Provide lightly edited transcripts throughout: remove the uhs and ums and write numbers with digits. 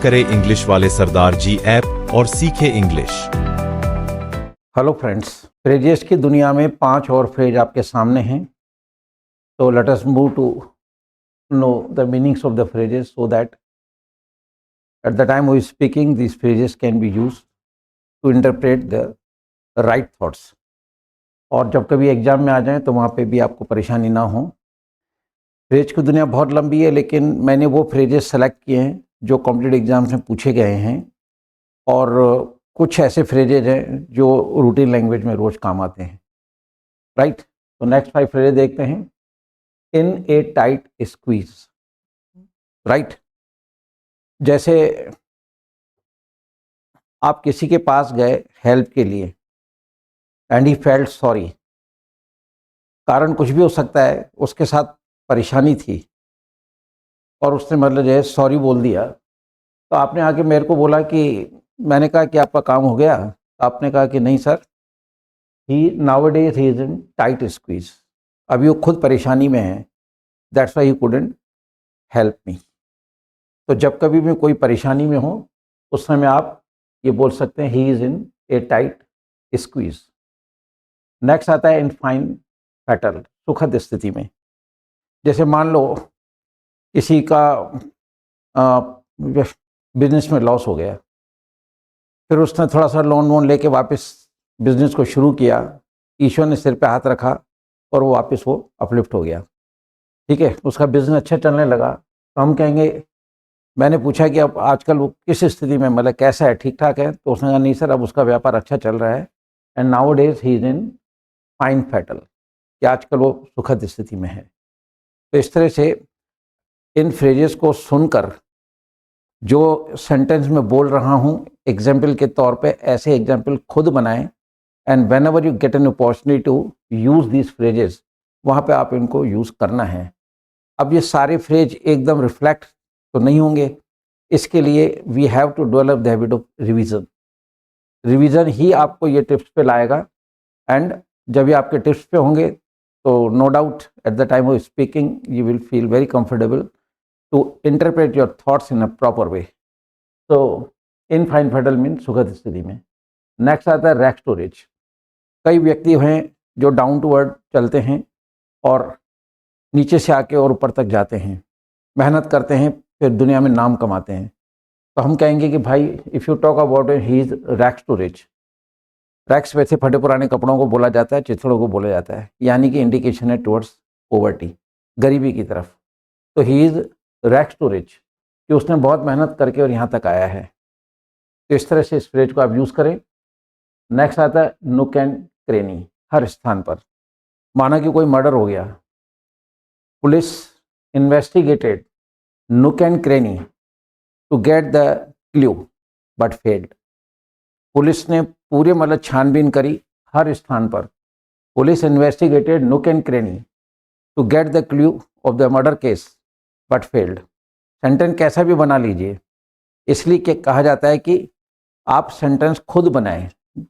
करें इंग्लिश वाले सरदार जी ऐप और सीखें इंग्लिश। हेलो फ्रेंड्स, फ्रेजेस की दुनिया में 5 और फ्रेज आपके सामने हैं। तो let us move to know the meanings of the phrases so that at the time we speaking these phrases can be used to interpret the right thoughts. और जब कभी एग्जाम में आ जाएं तो वहाँ पे भी आपको परेशानी ना हो। फ्रेज की दुनिया बहुत लंबी है, लेकिन मैंने वो फ्रेजेस सेलेक्ट किए हैं जो कॉम्पिटिटिव एग्जाम्स में पूछे गए हैं, और कुछ ऐसे फ्रेजेज हैं जो रूटीन लैंग्वेज में रोज काम आते हैं। राइट, तो नेक्स्ट 5 फ्रेजेज देखते हैं। इन ए टाइट स्क्वीज। राइट, जैसे आप किसी के पास गए हेल्प के लिए एंड ही फेल्ट सॉरी। कारण कुछ भी हो सकता है, उसके साथ परेशानी थी और उसने मतलब जो है सॉरी बोल दिया। तो आपने आके मेरे को बोला कि मैंने कहा कि आपका काम हो गया। तो आपने कहा कि नहीं sir, he nowadays he is in tight squeeze. अभी वो खुद परेशानी में है, that's why he couldn't help me. तो जब कभी भी कोई परेशानी में हो उस समय आप ये बोल सकते हैं he is in A tight squeeze. Next आता है इन फाइन फैटल, सुखद स्थिति में। जैसे मान लो किसी का बिजनेस में लॉस हो गया, फिर उसने थोड़ा सा लोन वोन लेके वापस बिजनेस को शुरू किया, ईश्वर ने सिर पे हाथ रखा और वो वापस वो अपलिफ्ट हो गया। ठीक है, उसका बिजनेस अच्छा चलने लगा। तो हम कहेंगे, मैंने पूछा कि अब आजकल वो किस स्थिति में, मतलब कैसा है, ठीक ठाक है? तो उसने कहा नहीं सर, अब उसका व्यापार अच्छा चल रहा है and now days he is in fine fatal, कि आजकल वो सुखद स्थिति में है। तो इस तरह से इन फ्रेजेस को सुनकर जो सेंटेंस में बोल रहा हूँ एग्जाम्पल के तौर पे, ऐसे एग्जाम्पल खुद बनाएं and whenever you get an opportunity to use these phrases, वहाँ पे आप इनको यूज़ करना है। अब ये सारे फ्रेज एकदम रिफ्लेक्ट तो नहीं होंगे, इसके लिए we have to develop the habit of revision. Revision ही आपको ये टिप्स पे लाएगा, एंड जब ये आपके टिप्स पे होंगे तो no doubt at the time of speaking you will feel very comfortable to interpret your thoughts in a proper way. तो इन फाइन फैटल मीन सुखद स्थिति में। नेक्स्ट आता है रैक स्टोरेज। कई व्यक्ति हैं जो डाउन टू अर्थ चलते हैं और नीचे से आके और ऊपर तक जाते हैं, मेहनत करते हैं, फिर दुनिया में नाम कमाते हैं। तो हम कहेंगे कि भाई if you talk about he is rack storage. Racks वैसे फटे पुराने कपड़ों को बोला जाता है, चिथड़ों को बोला जाता है, यानी कि इंडिकेशन है टुवर्ड्स पॉवर्टी, गरीबी की तरफ। तो ही इज़ रैक स्टोरेज, कि उसने बहुत मेहनत करके और यहाँ तक आया है। तो इस तरह से इस फ्रेज को आप यूज़ करें। नेक्स्ट आता है नुक एंड क्रेनी। हर स्थान पर, माना कि कोई मर्डर हो गया, police investigated nook and cranny to get the clue but failed. Police ने पूरे मतलब छानबीन करी हर स्थान पर। Police investigated nook and cranny to get the clue of the murder case but failed. Sentence कैसा भी बना लीजिए, इसलिए कि कहा जाता है कि आप सेंटेंस खुद बनाएं।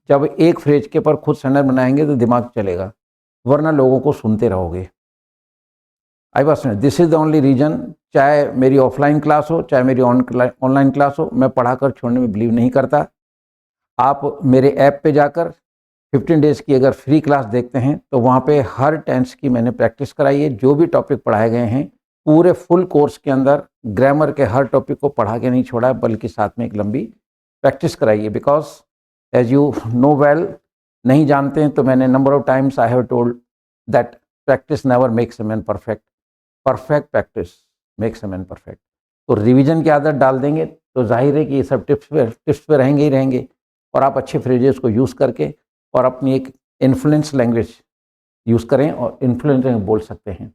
जब एक फ्रेज के पर खुद सेंटेंस बनाएंगे तो दिमाग चलेगा, वरना लोगों को सुनते रहोगे। I was this is the only reason, चाहे मेरी ऑफलाइन क्लास हो चाहे मेरी ऑनलाइन क्लास हो, मैं पढ़ाकर छोड़ने में बिलीव नहीं करता। आप मेरे ऐप पे जाकर 15 डेज़ की अगर फ्री क्लास देखते हैं तो वहाँ पे हर टेंस की मैंने प्रैक्टिस कराई है। जो भी टॉपिक पढ़ाए गए हैं पूरे फुल कोर्स के अंदर ग्रामर के हर टॉपिक को पढ़ा के नहीं छोड़ा है, बल्कि साथ में एक लंबी प्रैक्टिस कराई है। Because as you know well, नहीं जानते हैं तो मैंने number of times I have told that practice never makes a man perfect, perfect practice makes a man perfect. तो रिवीजन की आदत डाल देंगे तो जाहिर है कि ये सब टिप्स पे रहेंगे ही रहेंगे, और आप अच्छे फ्रेजेस को यूज़ करके और अपनी एक इन्फ्लुएंस लैंग्वेज यूज़ करें और इन्फ्लुएंस बोल सकते हैं।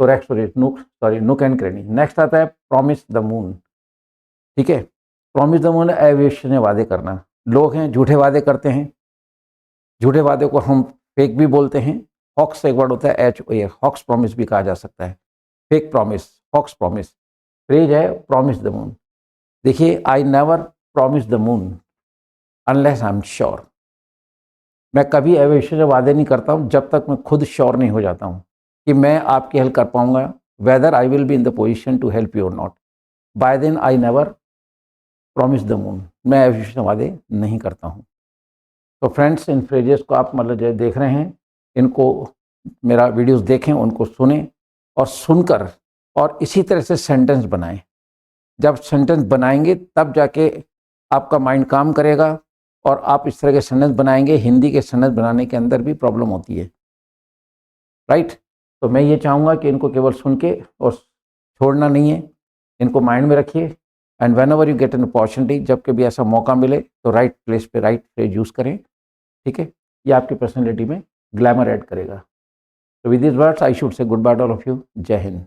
तो rack storage, nook and cranny. Next आता है प्रॉमिस द मून। ठीक है, प्रॉमिस द मून एविएशन में वादे करना। लोग हैं झूठे वादे करते हैं, झूठे वादे को हम फेक भी बोलते हैं। हॉक्स एक वर्ड होता है HOA, हॉक्स प्रॉमिस भी कहा जा सकता है। Fake promise, hoax promise. Phrase है प्रॉमिस द मून। देखिए, I never promise the moon unless I am sure. मैं कभी एविएशन में वादे नहीं करता हूँ जब तक मैं खुद श्योर नहीं हो जाता हूँ कि मैं आपकी हेल्प कर पाऊंगा, whether I will be in the position to help you or not. By then I never promise the moon, मैं ऐसे वादे नहीं करता हूँ। तो फ्रेंड्स, इन फ्रेजेस को आप मतलब जो देख रहे हैं, इनको मेरा वीडियोस देखें, उनको सुने और सुनकर और इसी तरह से सेंटेंस बनाएं। जब सेंटेंस बनाएंगे तब जाके आपका माइंड काम करेगा और आप इस तरह के सेंटेंस बनाएंगे। हिंदी के सेंटेंस बनाने के अंदर भी प्रॉब्लम होती है, राइट। तो मैं ये चाहूँगा कि इनको केवल सुन के और छोड़ना नहीं है, इनको माइंड में रखिए। And whenever you get an opportunity, जब कभी ऐसा मौका मिले तो राइट प्लेस पे राइट फ्रेज यूज़ करें, ठीक है। ये आपकी पर्सनैलिटी में ग्लैमर ऐड करेगा। So with these words, I should say goodbye to all of you. Jai Hind.